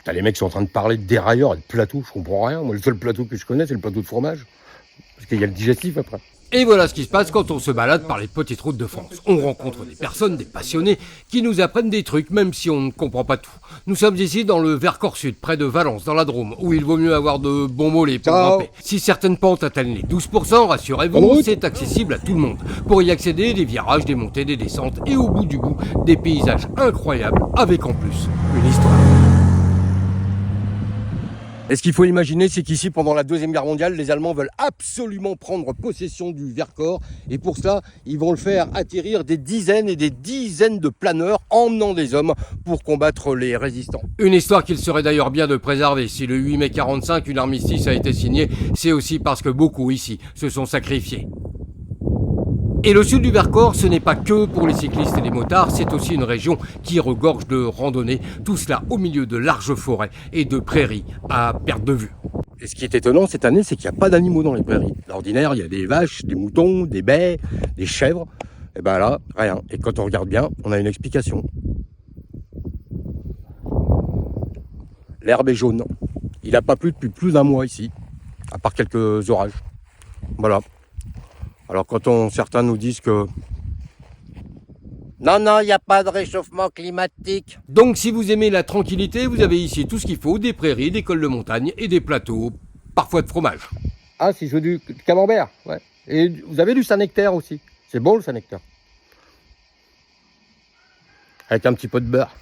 T'as les mecs qui sont en train de parler de dérailleurs et de plateaux, je comprends rien. Moi, le seul plateau que je connais, c'est le plateau de fromage. Parce qu'il y a le digestif après. Et voilà ce qui se passe quand on se balade par les petites routes de France. On rencontre des personnes, des passionnés, qui nous apprennent des trucs, même si on ne comprend pas tout. Nous sommes ici dans le Vercors Sud, près de Valence, dans la Drôme, où il vaut mieux avoir de bons mollets pour grimper. Si certaines pentes atteignent les 12%, rassurez-vous, c'est accessible à tout le monde. Pour y accéder, des virages, des montées, des descentes, et au bout du bout, des paysages incroyables, avec en plus une histoire. Et ce qu'il faut imaginer, c'est qu'ici, pendant la Deuxième Guerre mondiale, les Allemands veulent absolument prendre possession du Vercors. Et pour cela, ils vont le faire atterrir des dizaines et des dizaines de planeurs emmenant des hommes pour combattre les résistants. Une histoire qu'il serait d'ailleurs bien de préserver. Si le 8 mai 45, une armistice a été signée, c'est aussi parce que beaucoup ici se sont sacrifiés. Et le sud du Vercors, ce n'est pas que pour les cyclistes et les motards, c'est aussi une région qui regorge de randonnées, tout cela au milieu de larges forêts et de prairies à perte de vue. Et ce qui est étonnant cette année, c'est qu'il n'y a pas d'animaux dans les prairies. D'ordinaire, il y a des vaches, des moutons, des baies, des chèvres. Et ben là, rien. Et quand on regarde bien, on a une explication. L'herbe est jaune. Il n'a pas plu depuis plus d'un mois ici, à part quelques orages. Voilà. Alors quand certains nous disent que non, il n'y a pas de réchauffement climatique. Donc si vous aimez la tranquillité, vous avez ici tout ce qu'il faut, des prairies, des cols de montagne et des plateaux, parfois de fromage. Ah, si je veux du camembert, ouais. Et vous avez du Saint-Nectaire aussi. C'est bon le Saint-Nectaire. Avec un petit peu de beurre.